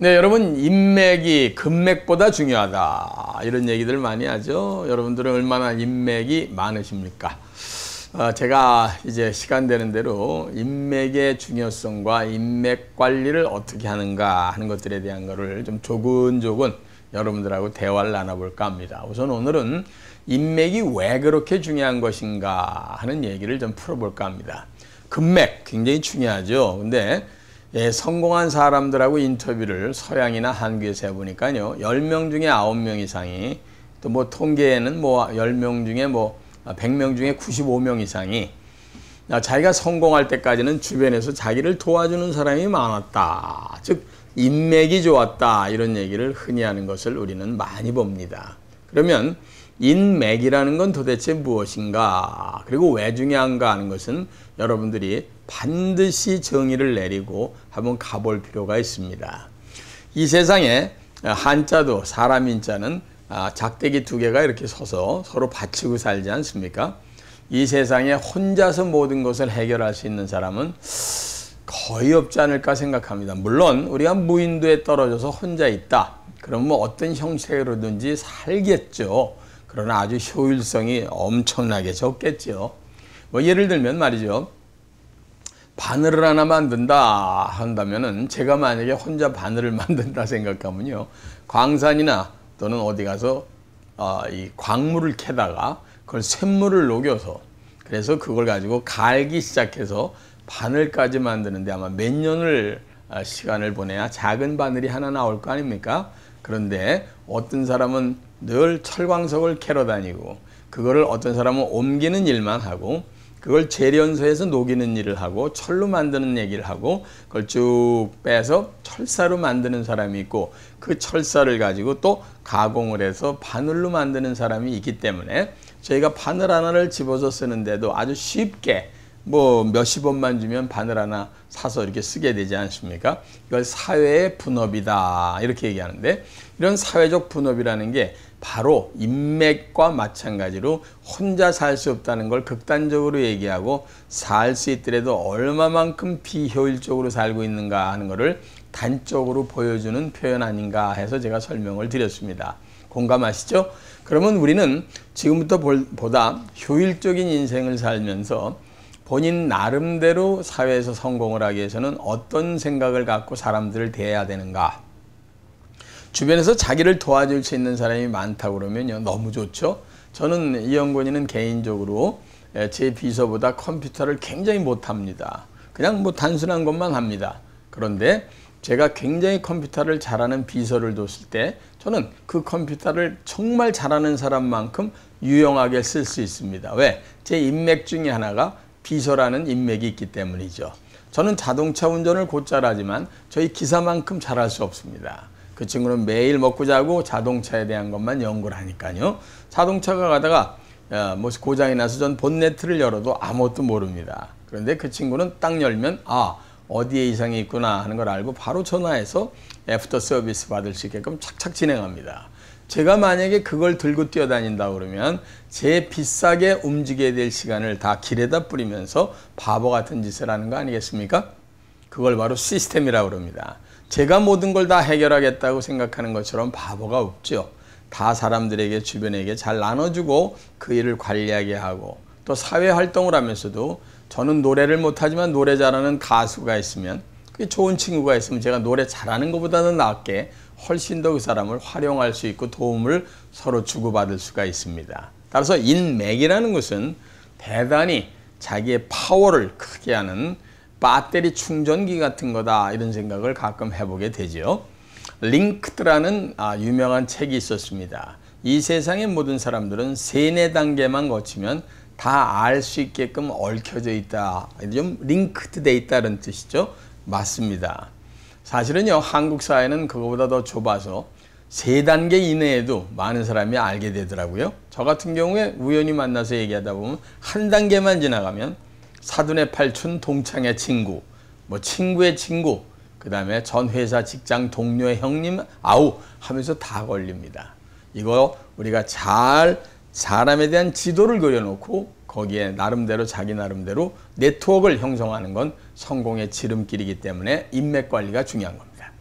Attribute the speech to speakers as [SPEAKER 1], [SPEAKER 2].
[SPEAKER 1] 네, 여러분, 인맥이 금맥보다 중요하다. 이런 얘기들 많이 하죠. 여러분들은 얼마나 인맥이 많으십니까? 제가 이제 시간 되는 대로 인맥의 중요성과 인맥 관리를 어떻게 하는가 하는 것들에 대한 거를 좀 조근조근 여러분들하고 대화를 나눠볼까 합니다. 우선 오늘은 인맥이 왜 그렇게 중요한 것인가 하는 얘기를 좀 풀어볼까 합니다. 금맥 굉장히 중요하죠. 근데 성공한 사람들하고 인터뷰를 서양이나 한국에서 해보니까요, 10명 중에 9명 이상이, 또 뭐 통계에는 뭐 10명 중에 100명 중에 95명 이상이 자기가 성공할 때까지는 주변에서 자기를 도와주는 사람이 많았다. 즉 인맥이 좋았다. 이런 얘기를 흔히 하는 것을 우리는 많이 봅니다. 그러면 인맥이라는 건 도대체 무엇인가, 그리고 왜 중요한가 하는 것은 여러분들이 반드시 정의를 내리고 한번 가볼 필요가 있습니다. 이 세상에 한자도 사람 인자는 작대기 두 개가 이렇게 서서 서로 받치고 살지 않습니까? 이 세상에 혼자서 모든 것을 해결할 수 있는 사람은 거의 없지 않을까 생각합니다. 물론 우리가 무인도에 떨어져서 혼자 있다. 그럼 뭐 어떤 형태로든지 살겠죠. 그러나 아주 효율성이 엄청나게 적겠죠. 뭐 예를 들면 말이죠. 바늘을 하나 만든다 한다면은, 제가 만약에 혼자 바늘을 만든다 생각하면요, 광산이나 또는 어디 가서 이 광물을 캐다가 그걸 쇳물을 녹여서, 그래서 그걸 가지고 갈기 시작해서 바늘까지 만드는데 아마 몇 년을 시간을 보내야 작은 바늘이 하나 나올 거 아닙니까? 그런데 어떤 사람은 늘 철광석을 캐러 다니고, 그거를 어떤 사람은 옮기는 일만 하고, 그걸 재련소에서 녹이는 일을 하고, 철로 만드는 얘기를 하고, 그걸 쭉 빼서 철사로 만드는 사람이 있고, 그 철사를 가지고 또 가공을 해서 바늘로 만드는 사람이 있기 때문에 저희가 바늘 하나를 집어서 쓰는데도 아주 쉽게 뭐 몇십 원만 주면 바늘 하나 사서 이렇게 쓰게 되지 않습니까? 이걸 사회의 분업이다 이렇게 얘기하는데, 이런 사회적 분업이라는 게 바로 인맥과 마찬가지로 혼자 살 수 없다는 걸 극단적으로 얘기하고, 살 수 있더라도 얼마만큼 비효율적으로 살고 있는가 하는 것을 단적으로 보여주는 표현 아닌가 해서 제가 설명을 드렸습니다. 공감하시죠? 그러면 우리는 지금부터 보다 효율적인 인생을 살면서 본인 나름대로 사회에서 성공을 하기 위해서는 어떤 생각을 갖고 사람들을 대해야 되는가? 주변에서 자기를 도와줄 수 있는 사람이 많다고 그러면요, 너무 좋죠. 저는 이영권이는 개인적으로 제 비서보다 컴퓨터를 굉장히 못합니다. 그냥 뭐 단순한 것만 합니다. 그런데 제가 굉장히 컴퓨터를 잘하는 비서를 뒀을 때 저는 그 컴퓨터를 정말 잘하는 사람만큼 유용하게 쓸 수 있습니다. 왜? 제 인맥 중에 하나가 비서라는 인맥이 있기 때문이죠. 저는 자동차 운전을 곧잘 하지만 저희 기사만큼 잘할 수 없습니다. 그 친구는 매일 먹고 자고 자동차에 대한 것만 연구를 하니까요. 자동차가 가다가 뭐 고장이 나서 전 본네트를 열어도 아무것도 모릅니다. 그런데 그 친구는 딱 열면 어디에 이상이 있구나 하는 걸 알고 바로 전화해서 애프터 서비스 받을 수 있게끔 착착 진행합니다. 제가 만약에 그걸 들고 뛰어다닌다 그러면 제 비싸게 움직여야 될 시간을 다 길에다 뿌리면서 바보 같은 짓을 하는 거 아니겠습니까? 그걸 바로 시스템이라고 그럽니다. 제가 모든 걸 다 해결하겠다고 생각하는 것처럼 바보가 없죠. 다 사람들에게, 주변에게 잘 나눠주고 그 일을 관리하게 하고, 또 사회활동을 하면서도 저는 노래를 못하지만 노래 잘하는 가수가 있으면, 그게 좋은 친구가 있으면 제가 노래 잘하는 것보다는 낫게 훨씬 더 그 사람을 활용할 수 있고 도움을 서로 주고받을 수가 있습니다. 따라서 인맥이라는 것은 대단히 자기의 파워를 크게 하는 배터리 충전기 같은 거다, 이런 생각을 가끔 해보게 되죠. 링크드라는 유명한 책이 있었습니다. 이 세상의 모든 사람들은 3-4단계만 거치면 다 알 수 있게끔 얽혀져 있다, 좀 링크드 돼 있다는 뜻이죠. 맞습니다. 사실은요, 한국 사회는 그거보다 더 좁아서 3단계 이내에도 많은 사람이 알게 되더라고요. 저 같은 경우에 우연히 만나서 얘기하다 보면 한 단계만 지나가면 사돈의 팔촌, 동창의 친구, 뭐 친구의 친구, 그 다음에 전 회사 직장 동료의 형님, 하면서 다 걸립니다. 이거 우리가 잘 사람에 대한 지도를 그려놓고 거기에 나름대로 자기 나름대로 네트워크를 형성하는 건 성공의 지름길이기 때문에 인맥 관리가 중요한 겁니다.